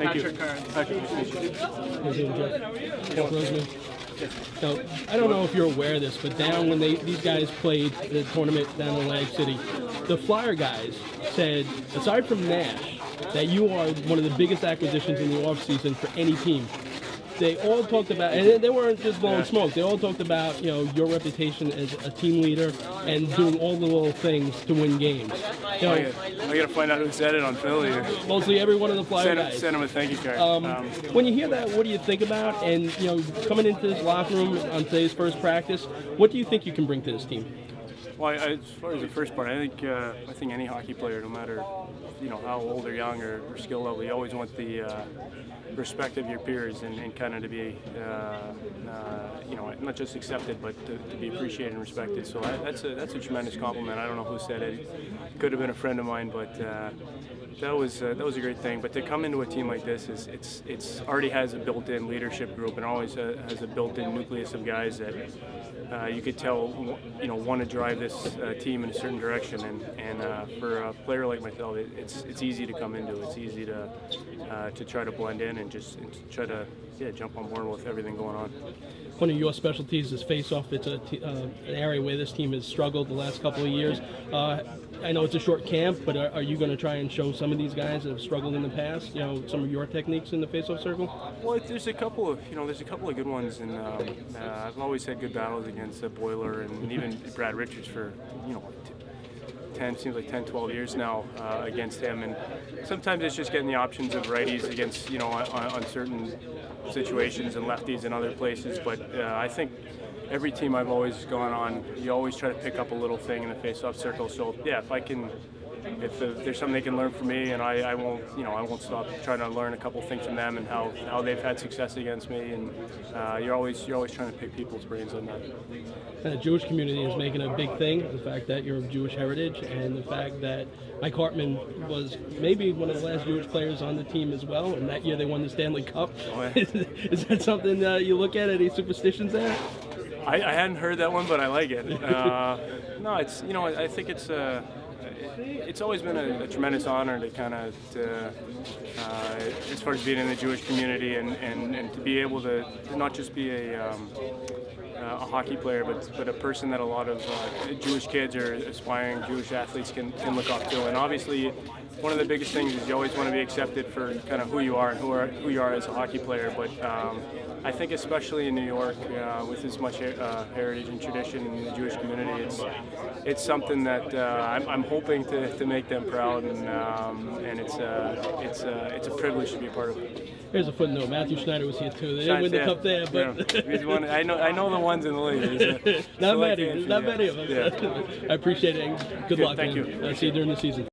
Thank you. Patrick, nice to meet you. How you doing, Jeff? Rosenman. Now, I don't know if you're aware of this, but down when these guys played the tournament down in Atlantic City, the Flyer guys said, aside from Nash, that you are one of the biggest acquisitions in the offseason for any team. They all talked about, and they weren't just blowing smoke, they all talked about, your reputation as a team leader and doing all the little things to win games. I got to find out who said it on Philly. Mostly every one of the Flyer guys. Send him a thank you card. When you hear that, what do you think about? And, coming into this locker room on today's first practice, what do you think you can bring to this team? Well, as far as the first part, I think any hockey player, no matter how old or young or skill level, you always want the respect of your peers and kind of to be not just accepted but to be appreciated and respected. So that's a tremendous compliment. I don't know who said it. It could have been a friend of mine, but that was a great thing. But to come into a team like this it's already has a built-in leadership group and always has a built-in nucleus of guys that you could tell want to drive this team in a certain direction. And for a player like myself, it's easy to come into. It's easy to try to blend in and just try to jump on board with everything going on. One of your specialties is face-off. It's an area where this team has struggled the last couple of years. I know it's a short camp, but are you going to try and show some of these guys that have struggled in the past, some of your techniques in the face-off circle? Well, there's a couple of good ones, and I've always had good battles against Boiler and even Brad Richards for 10, 12 years now against him, and sometimes it's just getting the options of righties against on certain situations and lefties in other places. But I think every team I've always gone on, you always try to pick up a little thing in the face-off circle. So yeah, if there's something they can learn from me, and I won't stop trying to learn a couple things from them and how they've had success against me. And you're always trying to pick people's brains on that. And the Jewish community is making a big thing, the fact that you're of Jewish heritage, and the fact that Mike Hartman was maybe one of the last Jewish players on the team as well, and that year they won the Stanley Cup. Oh, yeah. Is that something you look at? Any superstitions there? I hadn't heard that one, but I like it. No, it's I think it's always been a tremendous honor to kind of as far as being in the Jewish community and to be able to not just be a hockey player, but a person that a lot of Jewish kids or aspiring Jewish athletes can look up to. And obviously, one of the biggest things is you always want to be accepted for kind of who you are and who you are as a hockey player. But I think especially in New York, with as much heritage and tradition in the Jewish community, it's something that I'm hoping to make them proud, and it's a privilege to be a part of it. Here's a footnote. Matthew Schneider was here too. They didn't win the cup there, but I know the ones in the league. Not many of them. Yeah. I appreciate it. And good luck. Thank you. See you during the season.